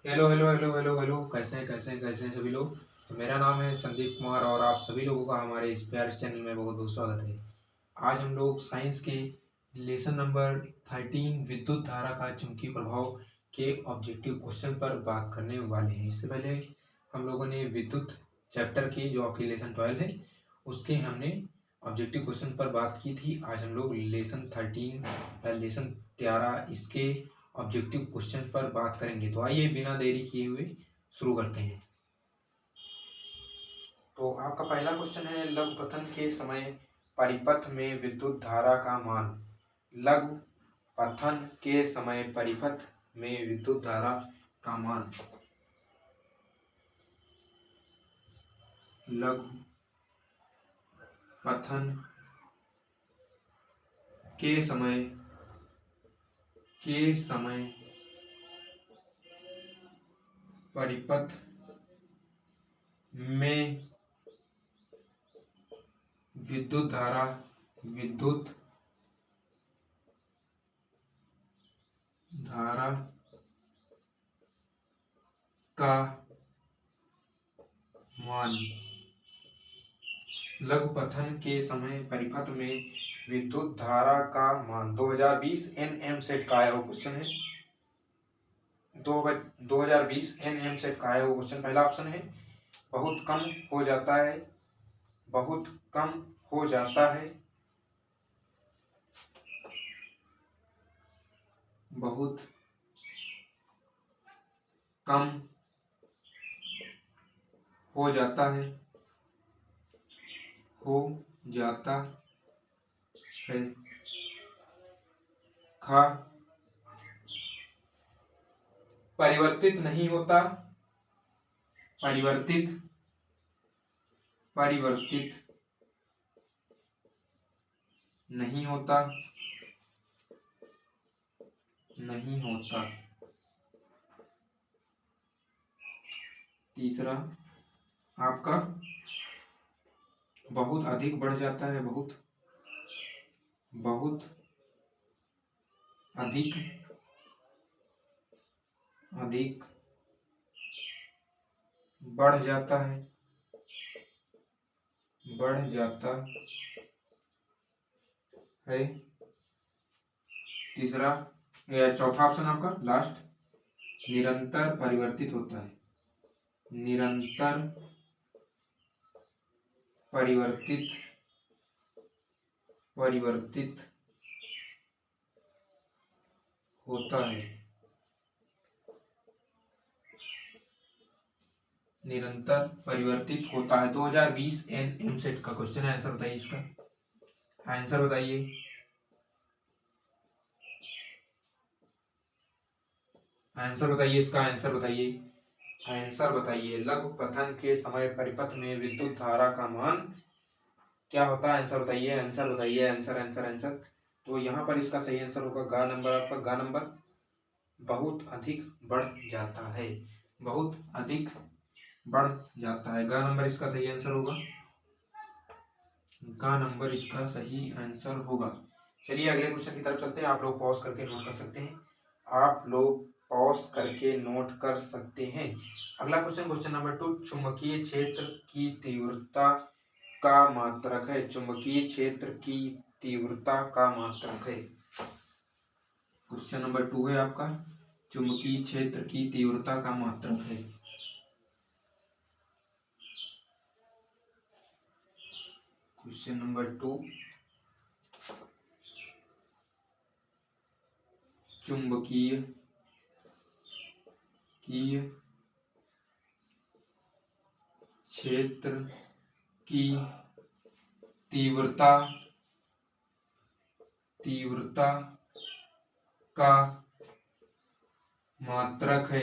Hello hello hello hello hello, कैसे हैं सभी लोग। तो मेरा नाम है संदीप कुमार और आप सभी लोगों का हमारे इस प्यारे चैनल में बहुत बहुत स्वागत है। आज हम लोग साइंस के लेसन नंबर 13 विद्युत धारा का चुंबकीय प्रभाव के ऑब्जेक्टिव क्वेश्चन पर बात करने वाले हैं। इससे पहले हम लोगों ने विद्युत चैप्टर के जो आपकी लेसन 12 है उसके हमने ऑब्जेक्टिव क्वेश्चन पर बात की थी। आज हम लोग लेसन 13 या लेसन 13 इसके ऑब्जेक्टिव क्वेश्चन पर बात करेंगे। तो आइए बिना देरी किए हुए शुरू करते हैं। तो आपका पहला क्वेश्चन है, लघु पतन के समय परिपथ में विद्युत धारा का मान। लघु पतन के समय परिपथ में विद्युत धारा का मान। लघु पतन के समय परिपथ में विद्युत धारा का मान। लघु पतन के समय परिपथ में विद्युत धारा का मान 2020 एनएम सेट का आया हुआ क्वेश्चन है। 2020 एनएम सेट का आया हुआ क्वेश्चन। पहला ऑप्शन है, बहुत कम हो जाता है। बहुत कम हो जाता है। बहुत कम हो जाता है। हो जाता है। खा परिवर्तित नहीं होता। परिवर्तित नहीं होता। तीसरा आपका, बहुत अधिक बढ़ जाता है। बहुत अधिक बढ़ जाता है। तीसरा या चौथा ऑप्शन आपका लास्ट, निरंतर परिवर्तित होता है। निरंतर परिवर्तित होता है। निरंतर परिवर्तित होता है। 2020 एनएम सेट का क्वेश्चन है। आंसर बताइए इसका। आंसर बताइए। आंसर बताइए इसका। आंसर बताइए। लघु पतन के समय परिपथ में विद्युत धारा का मान क्या होता है? आंसर बताइए। आंसर। तो यहाँ पर इसका सही आंसर होगा गा नंबर। आपका गा नंबर, बहुत अधिक बढ़ जाता है। बहुत अधिक बढ़ जाता है। गा नंबर इसका सही आंसर होगा। गा नंबर इसका सही आंसर होगा। चलिए अगले क्वेश्चन की तरफ चलते हैं। आप लोग पॉज करके नोट कर सकते हैं। अगला क्वेश्चन नंबर 2, चुंबकीय क्षेत्र की तीव्रता का मात्रक है। चुंबकीय क्षेत्र की तीव्रता का मात्रक है। क्वेश्चन नंबर 2 है आपका, चुंबकीय क्षेत्र की तीव्रता का मात्रक है। क्वेश्चन नंबर 2, चुंबकीय क्षेत्र की तीव्रता का मात्रक है।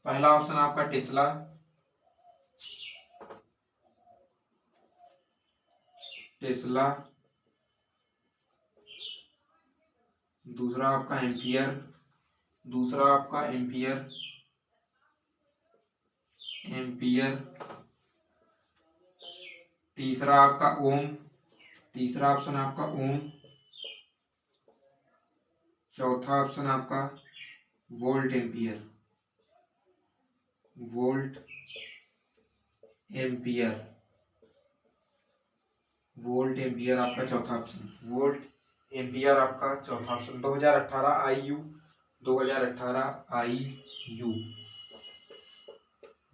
पहला ऑप्शन आपका टेस्ला। दूसरा आपका एम्पियर। तीसरा आपका ओम। तीसरा ऑप्शन आपका ओम। चौथा ऑप्शन आपका volt ampere. Volt ampere, volt ampere आपका चौथा ऑप्शन। वोल्ट एम्पियर आपका चौथा option. 2018 IU, 2018 IU,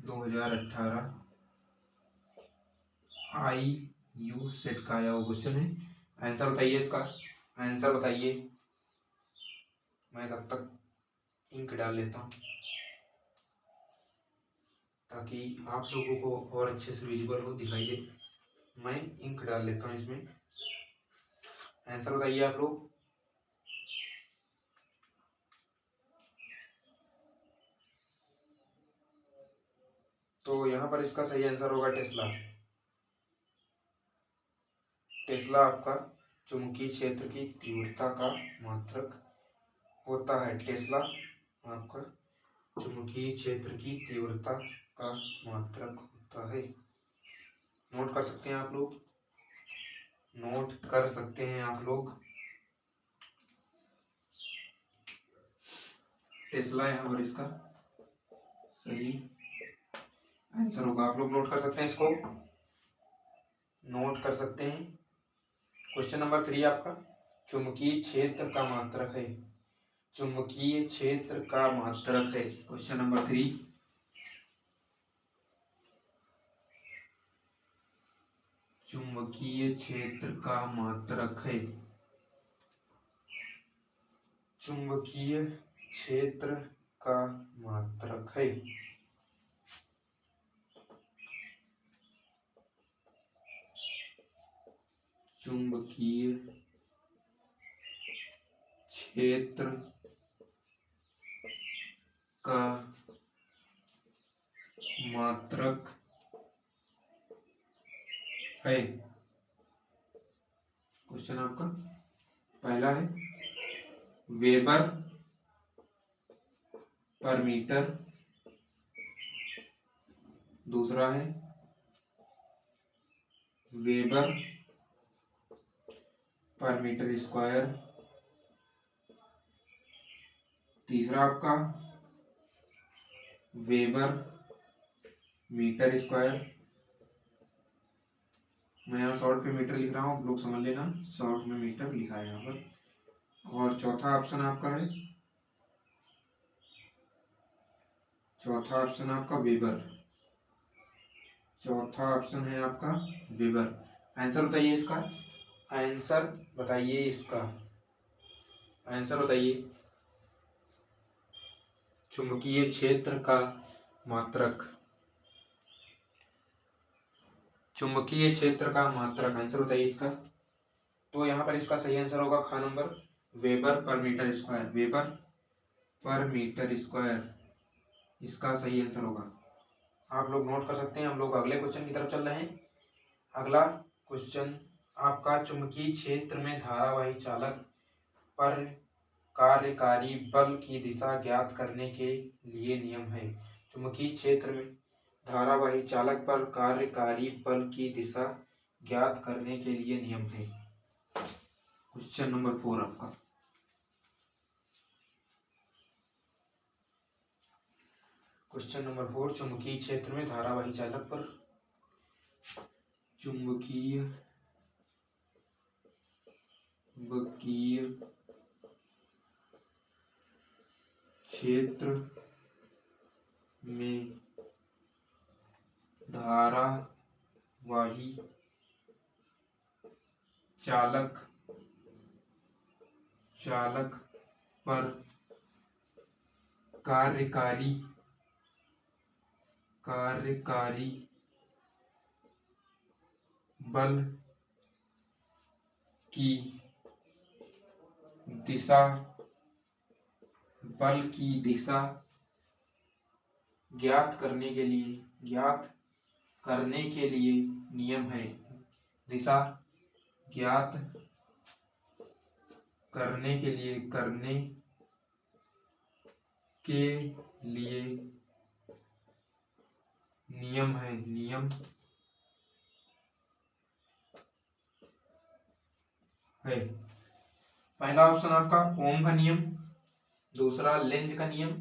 2018 IU set का आया हुआ क्वेश्चन है। आंसर बताइए इसका, आंसर बताइए। मैं तब तक इंक डाल लेता हूँ ताकि आप लोगों को और अच्छे से विजुअल हो, दिखाई दे। मैं इंक डाल लेता हूँ इसमें। आंसर बताइए आप लोग। तो यहाँ पर इसका सही आंसर होगा टेस्ला। टेस्ला आपका चुंबकीय क्षेत्र की तीव्रता का मात्रक होता है। टेस्ला आपका चुंबकीय क्षेत्र की तीव्रता का मात्रक होता है। नोट कर सकते हैं आप लोग, नोट कर सकते हैं आप लोग। टेस्ला यहाँ पर इसका सही आंसर होगा। आप लोग नोट कर सकते हैं, इसको नोट कर सकते हैं। क्वेश्चन नंबर 3 आपका चुंबकीय क्षेत्र का मात्रक है। चुंबकीय क्षेत्र का मात्रक है। क्वेश्चन नंबर 3 चुंबकीय क्षेत्र का मात्रक है। चुंबकीय क्षेत्र का मात्रक है। चुंबकीय क्षेत्र का मात्रक है। क्वेश्चन आपका पहला है वेबर पर मीटर, दूसरा है वेबर पर मीटर स्क्वायर, तीसरा आपका वेबर मीटर स्क्वायर। मैं यहाँ शॉर्ट पे मीटर लिख रहा हूँ, आप लोग समझ लेना, शॉर्ट में मीटर लिखा है यहाँ पर। और चौथा ऑप्शन आपका है, चौथा ऑप्शन आपका वेबर। चौथा ऑप्शन है आपका वेबर। आंसर बताइए इसका, आंसर बताइए इसका, आंसर बताइए। चुंबकीय क्षेत्र का मात्रक, चुंबकीय क्षेत्र का मात्रक, आंसर बताइए इसका। तो यहाँ पर इसका सही आंसर होगा ख number, weber per metre square. Weber per metre square इसका सही आंसर होगा। आप लोग नोट कर सकते हैं। हम लोग अगले क्वेश्चन की तरफ चल रहे हैं। अगला क्वेश्चन आपका चुंबकीय क्षेत्र में धारावाही चालक पर कार्यकारी बल की दिशा ज्ञात करने के लिए नियम है। चुंबकीय क्षेत्र में धारावाही चालक पर कार्यकारी बल की दिशा ज्ञात करने के लिए नियम है। क्वेश्चन नंबर 4 आपका, क्वेश्चन नंबर 4 चुंबकीय क्षेत्र में धारावाही चालक पर, चुंबकीय क्षेत्र में धारावाही चालक पर कार्यकारी बल की दिशा ज्ञात करने के लिए नियम है। दिशा ज्ञात करने के लिए नियम है, नियम है। पहला ऑप्शन आपका ओम का नियम, दूसरा लेंज का नियम,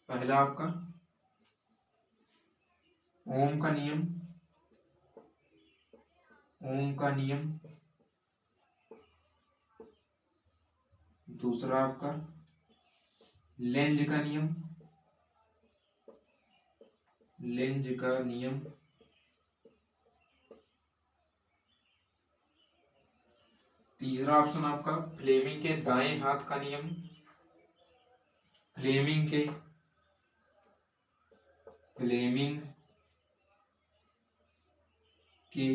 पहला आपका ओम का नियम, ओम का नियम, दूसरा आपका लेंज का नियम, लेंज का नियम, तीसरा ऑप्शन आपका फ्लेमिंग के दाएं हाथ का नियम, फ्लेमिंग के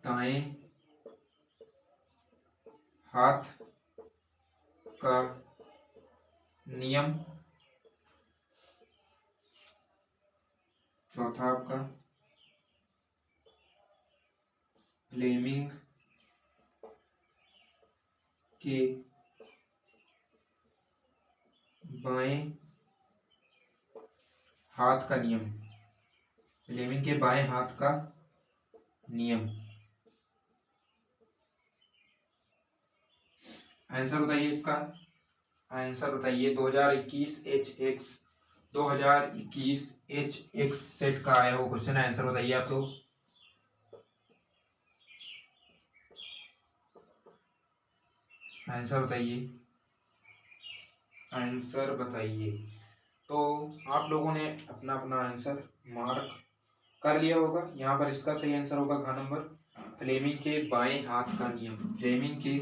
दाएं हाथ का नियम, चौथा आपका फ्लेमिंग के बाएं हाथ का नियम, फ्लेमिंग के बाएं हाथ का नियम। आंसर बताइए इसका, आंसर बताइए 2021 HX सेट का आया हो क्वेश्चन है, आंसर बताइए आप लोग। आंसर बताइए, आंसर बताइए। तो आप लोगों ने अपना अपना आंसर मार्क कर लिया होगा। यहाँ पर इसका सही आंसर होगा घ नंबर, फ्लेमिंग के बाएं हाथ का नियम, फ्लेमिंग के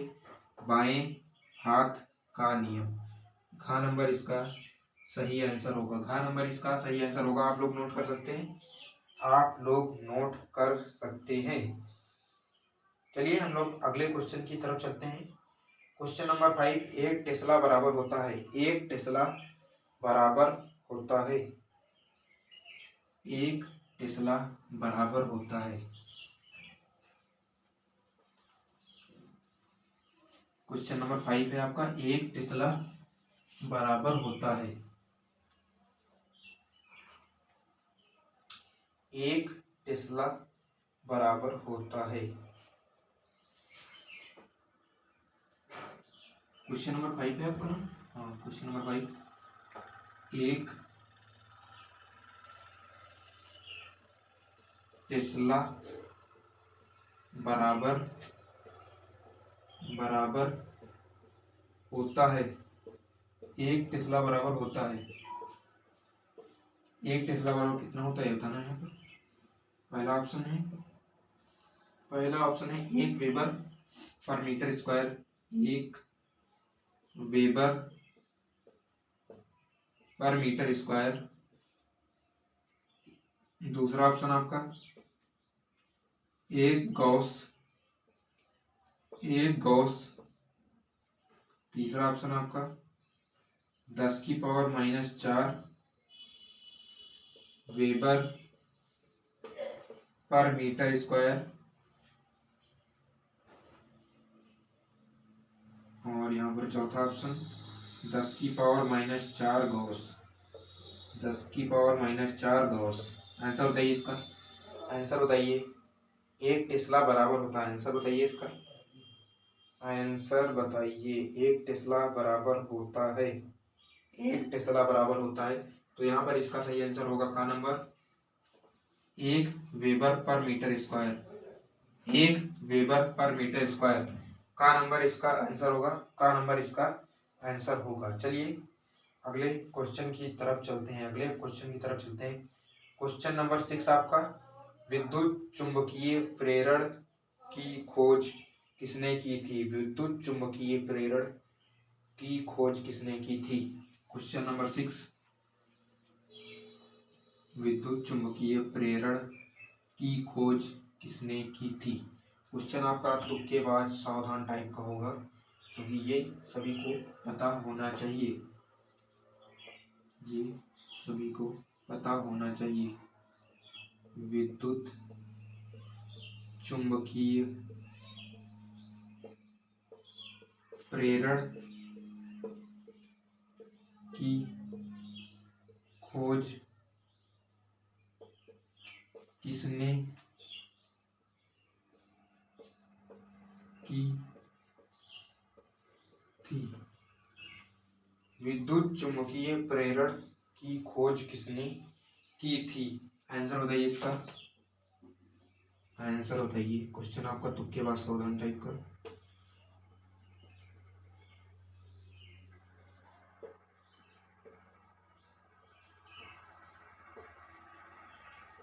बाएं हाथ का नियम, घ नंबर इसका सही आंसर होगा, घ नंबर इसका सही आंसर होगा। आप लोग नोट कर सकते हैं, आप लोग नोट कर सकते हैं। चलिए हम लोग अगले क्वेश्चन की तरफ चलते हैं। क्वेश्चन नंबर 5, एक टेस्ला बराबर होता है, एक टेस्ला बराबर होता है, एक टेस्ला बराबर होता है। क्वेश्चन नंबर 5 है आपका, एक टेस्ला बराबर होता है, एक टेस्ला बराबर होता है। क्वेश्चन नंबर 5 है आपका ना, हाँ क्वेश्चन नंबर 5, एक टेस्ला बराबर होता है, एक टेस्ला बराबर होता है। एक टेस्ला बराबर कितना होता है बताना है यहाँ पर। पहला ऑप्शन है, पहला ऑप्शन है 1 weber per metre square, 1 weber per metre square. दूसरा ऑप्शन आपका 1 गॉस, 1 गॉस। तीसरा ऑप्शन आपका 10⁻⁻4 वेबर पर मीटर स्क्वायर। और यहाँ पर चौथा ऑप्शन 10⁻⁻4 गॉस, 10⁻⁻4 गॉस। आंसर बताइए इसका, आंसर बताइए। एक टेस्ला बराबर होता है, आंसर बताइए इसका, आंसर बताइए। एक टेस्ला बराबर होता है, एक टेस्ला बराबर होता है। तो यहाँ पर इसका सही आंसर होगा का number 1 weber per metre square, 1 weber per metre square. का नंबर इसका आंसर होगा, का नंबर इसका आंसर होगा। चलिए अगले क्वेश्चन की तरफ चलते हैं, अगले क्वेश्चन की तरफ चलते हैं। क्वेश्चन नंबर 6 आपका, विद्युत चुंबकीय प्रेरण की खोज किसने की थी, विद्युत चुंबकीय प्रेरण की खोज किसने की थी। क्वेश्चन नंबर 6, विद्युत चुंबकीय प्रेरण की खोज किसने की थी। क्वेश्चन आपका तुक्केबाज सावधान टाइप का होगा, क्योंकि ये सभी को पता होना चाहिए, ये सभी को पता होना चाहिए। विद्युत चुंबकीय प्रेरण की खोज किसने की थी। विद्युत चुम्बकीय प्रेरण की खोज किसने की थी? आंसर बताइए इसका, आंसर बताइए। क्वेश्चन आपका तुक्के बाद सावधान टाइप कर।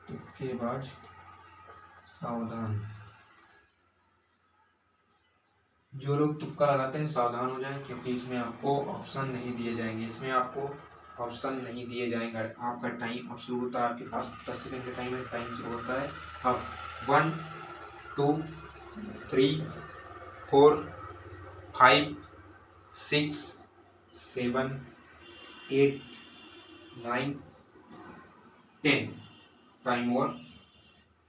तुक्केबाज सावधान। जो लोग तुक्का लगाते हैं सावधान हो जाएं, क्योंकि इसमें आपको ऑप्शन नहीं दिए जाएंगे। इसमें आपको ऑप्शन नहीं दिए जाएंगे। आपका टाइम अब शुरू होता है, आपके पास 10 सेकंड का टाइम है। टाइम शुरू होता है अब। 1 2 3 4 5 6 7 8 9 10। Time over.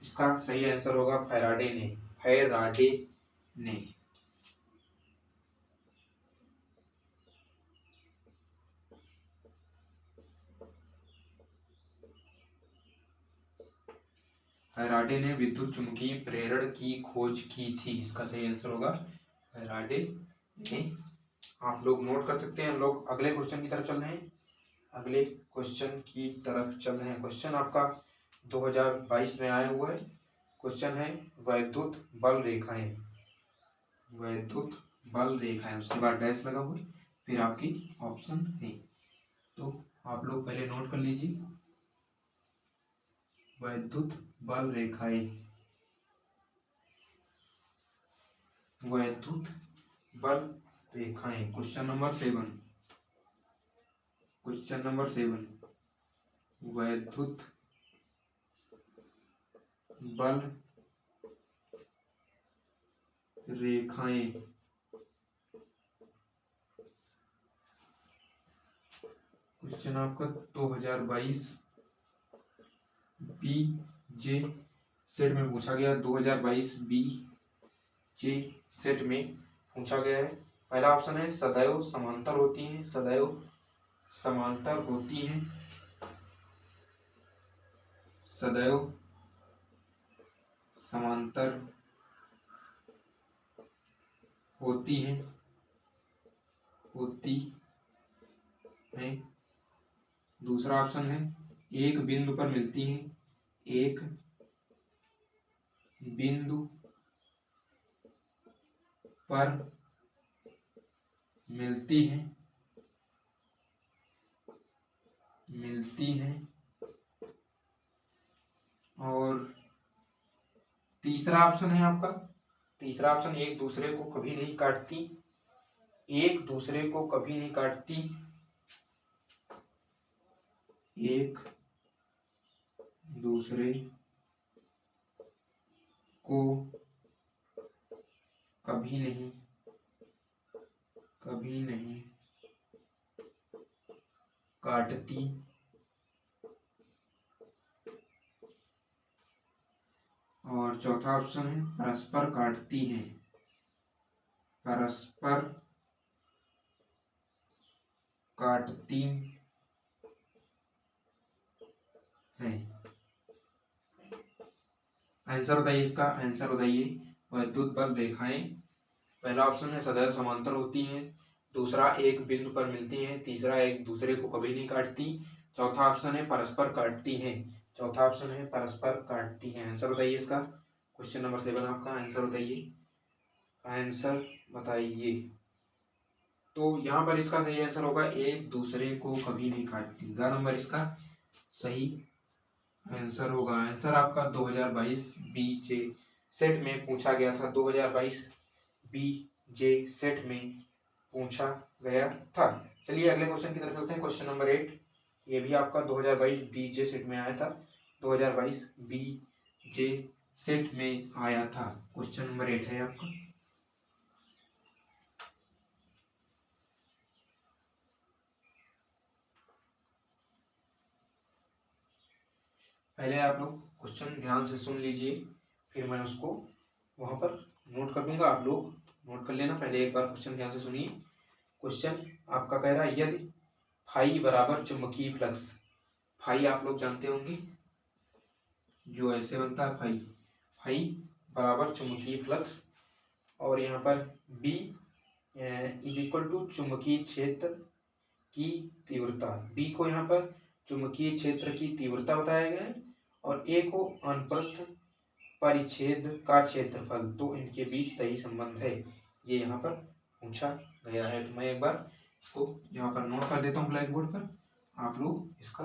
इसका सही आंसर होगा फैराडे ने। फैराडे ने। फैराडे ने विद्युत चुम्बकीय प्रेरण की खोज की थी। इसका सही आंसर होगा फैराडे ने। आप लोग नोट कर सकते हैं। हम लोग अगले क्वेश्चन की तरफ चल रहे हैं। अगले क्वेश्चन की तरफ चल रहे हैं। क्वेश्चन आपका 2022 में आया हुआ है। क्वेश्चन है वैद्युत बल रेखाएं। वैद्युत बल रेखाएं, उसके बाद डैश लगा हुआ है, फिर आपकी ऑप्शन है। तो आप लोग पहले नोट कर लीजिए। वैद्युत बल रेखाएं, वैद्युत बल रेखाएं। Question number 7। क्वेश्चन नंबर 7, वैद्युत बल रेखाएं। क्वेश्चन आपका 2022 बी जे सेट में पूछा गया। 2022 बी जे सेट में पूछा गया है। पहला ऑप्शन है सदैव समांतर होती हैं। सदैव समांतर होती हैं। सदैव समांतर होती हैं। होती हैं। दूसरा ऑप्शन है एक बिंदु पर मिलती हैं। एक बिंदु पर मिलती हैं। मिलती हैं। और तीसरा ऑप्शन है आपका, तीसरा ऑप्शन एक दूसरे को कभी नहीं काटती। एक दूसरे को कभी नहीं काटती। एक दूसरे को कभी नहीं काटती। और चौथा ऑप्शन है परस्पर काटती हैं। परस्पर काटती हैं। आंसर बताइए इसका, आंसर बताइए। वैद्युत बल रेखाएं, पहला ऑप्शन है सदैव समांतर होती हैं। दूसरा एक बिंदु पर मिलती हैं। तीसरा एक दूसरे को कभी नहीं काटती। चौथा ऑप्शन है परस्पर काटती हैं। चौथा ऑप्शन है परस्पर काटती हैं। आंसर बताइए इसका। क्वेश्चन नंबर 7 आपका आंसर बताइए। आंसर बताइए। तो यहाँ पर इसका सही आंसर होगा एक दूसरे को कभी नहीं काटती। ग नंबर इसका सही आंसर होगा। आंसर आपका 2022 बीजे सेट में पूछा गया था। 2022 बीजे सेट में पूछा गया था। चलिए अगले क्वेश्चन की तरफ चलते हैं। क्वेश्चन नंबर 8, ये भी आपका 2022 बीजे सेट में आया था। 2022 बीजे सेट में आया था। क्वेश्चन नंबर 8 है आपका। पहले आप लोग क्वेश्चन ध्यान से सुन लीजिए, फिर मैं उसको वहां पर नोट कर दूंगा। आप लोग नोट कर लेना। पहले एक बार क्वेश्चन ध्यान से सुनिए। क्वेश्चन आपका कह रहा है यदि फाई बराबर चुंबकीय फ्लक्स। फाई आप लोग जानते होंगे, जो ऐसे बनता है फाई। फाई बराबर चुंबकीय फ्लक्स और यहाँ पर बी इज इक्वल टू चुंबकीय क्षेत्र की तीव्रता। बी को यहाँ पर चुंबकीय क्षेत्र की तीव्रता बताया गया है और ए को अनुप्रस्थ परिच्छेद का क्षेत्रफल। तो इनके बीच सही संबंध है, ये यहाँ पर पूछा गया है। तो मैं एक बार इसको यहाँ पर नोट कर देता हूँ ब्लैक बोर्ड पर। आप लोग इसका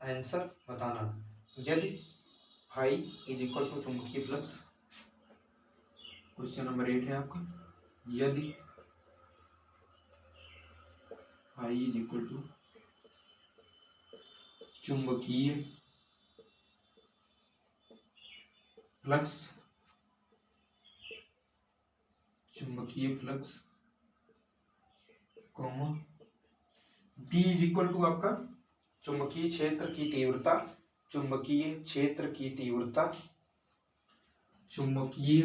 आंसर बताना। यदि फाई इज इक्वल टू चुंबकीय फ्लक्स, क्वेश्चन नंबर 8 है आपका। यदि फाई इज इक्वल टू चुंबकीय flux comma B is equal to आपका चुंबकीय क्षेत्र की तीव्रता, चुंबकीय क्षेत्र की तीव्रता, चुंबकीय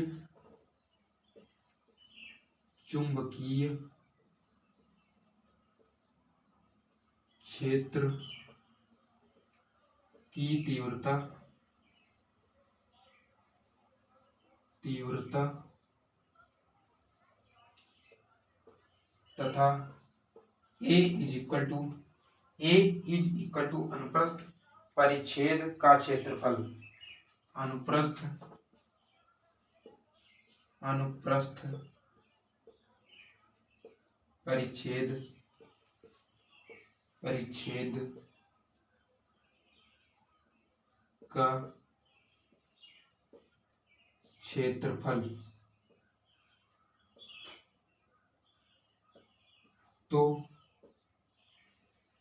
क्षेत्र की तीव्रता तथा ए इज इक्वल टू अनुप्रस्थ परिच्छेद का क्षेत्रफल। अनुप्रस्थ परिच्छेद का क्षेत्रफल। तो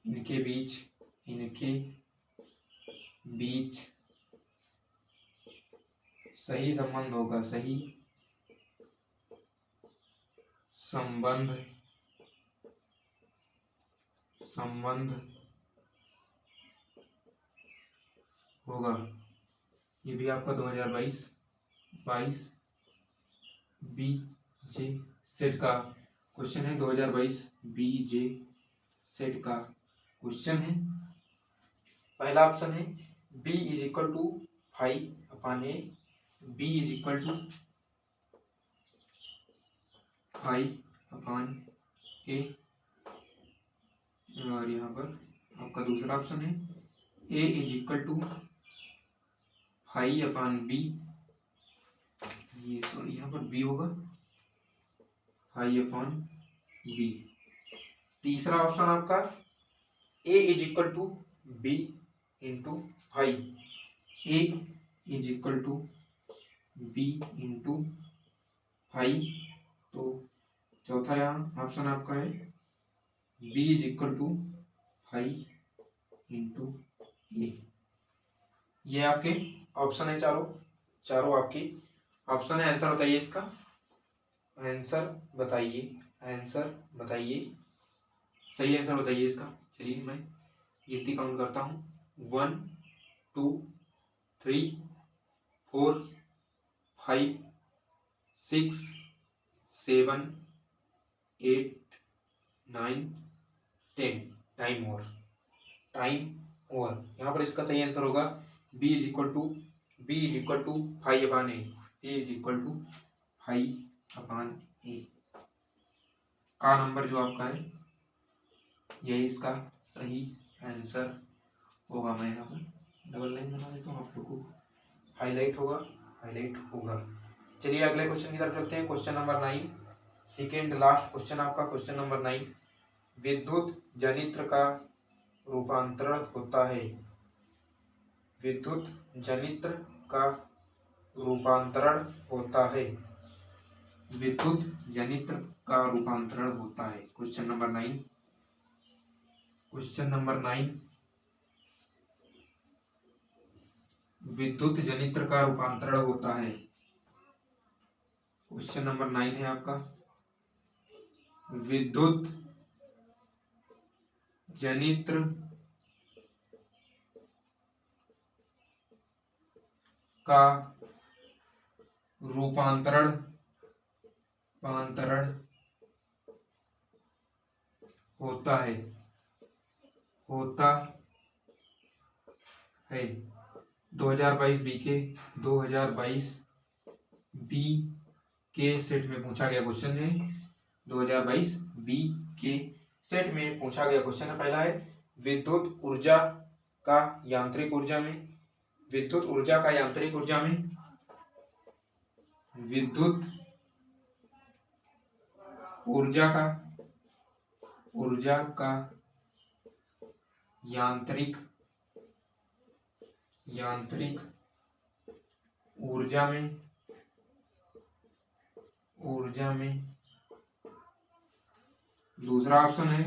इनके बीच सही संबंध होगा, सही संबंध होगा। ये भी आपका 2022 बी जे सेट का क्वेश्चन है। 2022 बी जे सेट का क्वेश्चन है। पहला ऑप्शन है B is equal to five upon A, B is equal to 5/a। और यहाँ पर आपका दूसरा ऑप्शन है a is equal to 5/b। ये सॉरी यहाँ पर b होगा 5/b। तीसरा ऑप्शन आपका a is equal to b into 5, a is equal to b into 5। तो चौथा यहाँ ऑप्शन आपका है b is equal to 5 into A. ये आपके ऑप्शन है, चारों आपकी ऑप्शन है। आंसर बताइए इसका, आंसर बताइए सही आंसर बताइए इसका। चलिए मैं गिनती काउंट करता हूँ 1 2 3 4 5 6 7 8 9 10। Time over. यहाँ पर इसका सही आंसर होगा b is equal to 5/a, a is equal to 5/a का नंबर जो आपका है यही इसका सही आंसर होगा। मैं यहाँ पर डबल लाइन बना देता हूँ, आप लोग को हाईलाइट होगा। चलिए अगले क्वेश्चन की तरफ चलते हैं। Question number 9, second last question आपका। क्वेश्चन नंबर 9, विद्युत जनित्र का रूपांतरण होता है। विद्युत जनित्र का रूपांतरण होता है। विद्युत जनित्र का रूपांतरण होता है। क्वेश्चन नंबर 9, विद्युत जनित्र का रूपांतरण होता है। क्वेश्चन नंबर 9 है आपका, विद्युत जनित्र का रूपांतरण होता है 2022 बीके 2022 बी के सेट में पूछा गया क्वेश्चन है। 2022 बी के सेट में पूछा गया क्वेश्चन है। पहला है विद्युत ऊर्जा का यांत्रिक ऊर्जा में, विद्युत ऊर्जा का यांत्रिक ऊर्जा में, विद्युत ऊर्जा का यांत्रिक ऊर्जा में दूसरा ऑप्शन है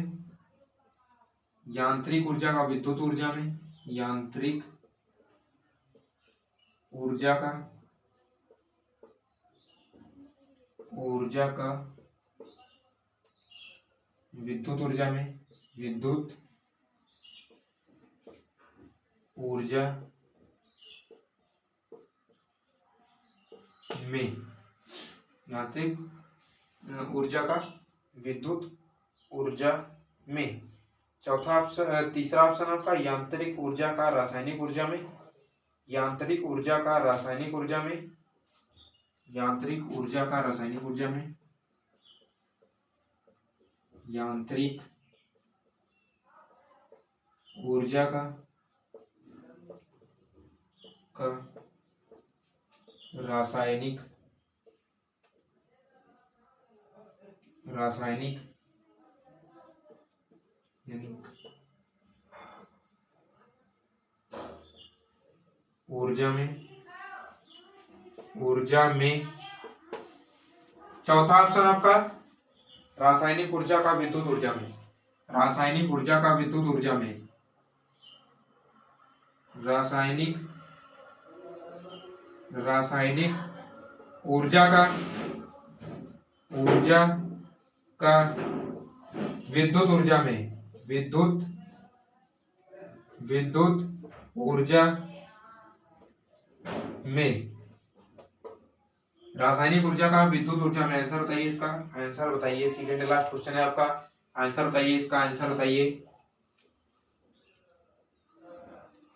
यांत्रिक ऊर्जा का विद्युत ऊर्जा में, यांत्रिक ऊर्जा का विद्युत ऊर्जा में, विद्युत ऊर्जा में, यांत्रिक ऊर्जा का विद्युत ऊर्जा में। चौथा ऑप्शन, तीसरा ऑप्शन आपका यांत्रिक ऊर्जा का रासायनिक ऊर्जा में, यांत्रिक ऊर्जा का रासायनिक ऊर्जा में, यांत्रिक ऊर्जा का रासायनिक ऊर्जा में, यांत्रिक ऊर्जा का रासायनिक यानी ऊर्जा में। चौथा ऑप्शन आपका रासायनिक ऊर्जा का विद्युत ऊर्जा में, रासायनिक ऊर्जा का विद्युत ऊर्जा में, रासायनिक ऊर्जा का विद्युत ऊर्जा में, विद्युत ऊर्जा में, रासायनिक ऊर्जा का विद्युत ऊर्जा में। आंसर बताइए इसका, आंसर बताइए। सेकंड लास्ट क्वेश्चन है आपका, आंसर बताइए इसका, आंसर बताइए,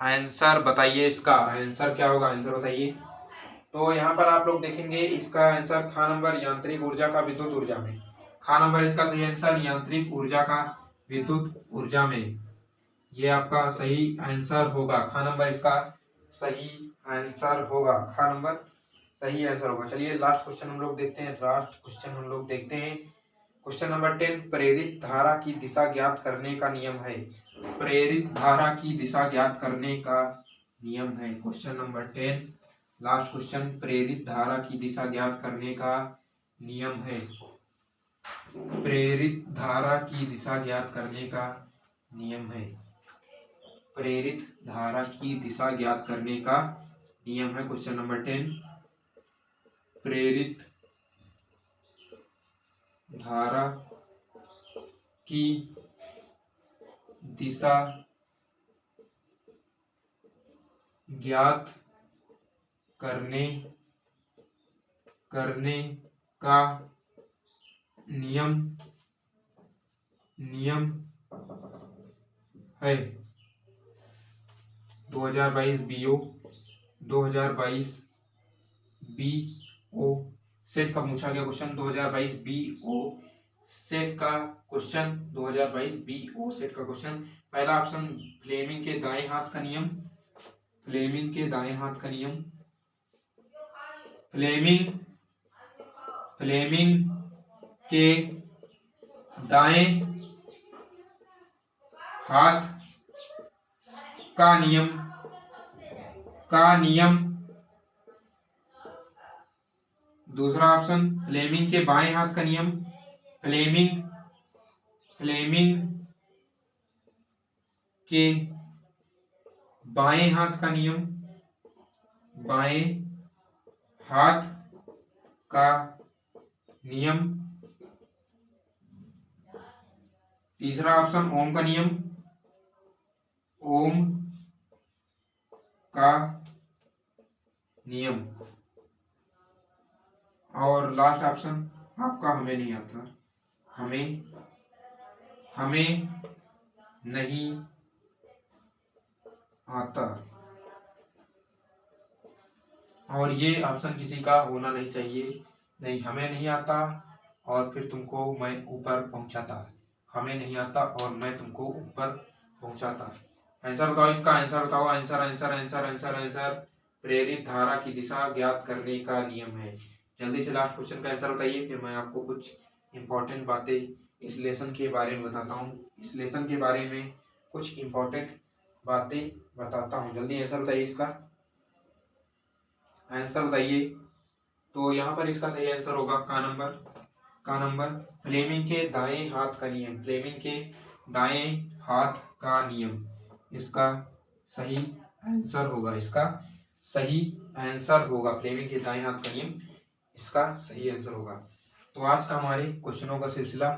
आंसर बताइए इसका, आंसर क्या होगा, आंसर बताइए। तो यहाँ पर आप लोग देखेंगे इसका आंसर ख नंबर यांत्रिक ऊर्जा का विद्युत ऊर्जा में, ख नंबर इसका सही आंसर यांत्रिक ऊर्जा का विद्युत ऊर्जा में, ये आपका सही आंसर होगा। ख नंबर इसका सही आंसर होगा, ख नंबर सही आंसर होगा। चलिए लास्ट क्वेश्चन हम लोग देखते हैं, लास्ट क्वेश्चन हम लोग देखते हैं। क्वेश्चन नंबर 10, प्रेरित धारा की दिशा ज्ञात करने का नियम है, प्रेरित धारा की दिशा ज्ञात करने का नियम है। क्वेश्चन नंबर 10 लास्ट क्वेश्चन, प्रेरित धारा की दिशा ज्ञात करने का नियम है, प्रेरित धारा की दिशा ज्ञात करने का नियम है, प्रेरित धारा की दिशा ज्ञात करने का नियम है। क्वेश्चन नंबर 10, प्रेरित धारा की दिशा ज्ञात करने का नियम है। 2022 बीओ, 2022 बीओ सेट का पूछा गया क्वेश्चन, 2022 बीओ सेट का क्वेश्चन, 2022 बीओ सेट का क्वेश्चन। पहला ऑप्शन फ्लेमिंग के दाएं हाथ का नियम, फ्लेमिंग के दाएं हाथ का नियम, फ्लेमिंग के दाएं हाथ का नियम। दूसरा ऑप्शन फ्लेमिंग के बाएं हाथ का नियम, फ्लेमिंग के बाएं हाथ का नियम, बाएं हाथ का नियम। तीसरा ऑप्शन ओम का नियम, ओम का नियम। और लास्ट ऑप्शन आपका हमें नहीं आता, हमें नहीं आता। और ये ऑप्शन किसी का होना नहीं चाहिए। नहीं, हमें नहीं आता और फिर तुमको मैं ऊपर पहुंचाता, हमें नहीं आता और मैं तुमको ऊपर पहुंचाता। आंसर बताओ, इसका आंसर बताओ। Answer answer answer answer answer प्रेरित धारा की दिशा ज्ञात करने का नियम है। जल्दी से लास्ट क्वेश्चन का आंसर बताइए, फिर मैं आपको कुछ इंपॉर्टेंट बातें इस लेसन के बारे में बताता हूँ। इस लेसन के बारे में कुछ इंपॉर्टेंट बातें बताता हूँ। जल्दी आंसर बताइए, इसका आंसर बताइए। तो यहाँ पर इसका सही आंसर होगा का नंबर फ्लेमिंग के दाएं हाथ का नियम। फ्लेमिंग के दाएं हाथ का नियम इसका सही आंसर होगा। इसका सही आंसर होगा, फ्लेमिंग के दाएं हाथ का नियम इसका सही आंसर होगा। तो आज का हमारे क्वेश्चनों का सिलसिला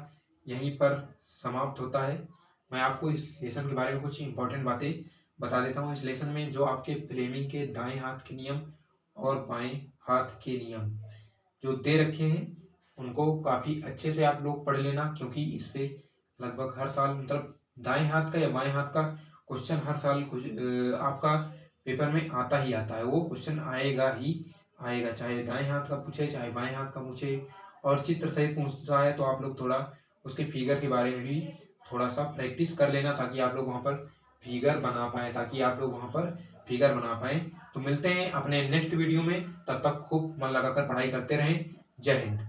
यहीं पर समाप्त होता है। मैं आपको इस लेसन के बारे में कुछ इंपॉर्टेंट बातें बता देता हूँ। इस लेसन में जो आपके फ्लेमिंग के दाएं हाथ के नियम और बाएं हाथ के नियम जो दे रखे हैं उनको काफ़ी अच्छे से आप लोग पढ़ लेना, क्योंकि इससे लगभग हर साल, मतलब दाएं हाथ का या बाएं हाथ का क्वेश्चन हर साल कुछ आपका पेपर में आता ही आता है। वो क्वेश्चन आएगा ही आएगा, चाहे दाएं हाथ का पूछे चाहे बाएं हाथ का पूछे, और चित्र सहित पूछ रहा है तो आप लोग थोड़ा उसके फिगर के बारे में भी थोड़ा सा प्रैक्टिस कर लेना, ताकि आप लोग वहाँ पर फिगर बना पाएँ। तो मिलते हैं अपने नेक्स्ट वीडियो में, तब तक खूब मन लगाकर पढ़ाई करते रहें। जय हिंद।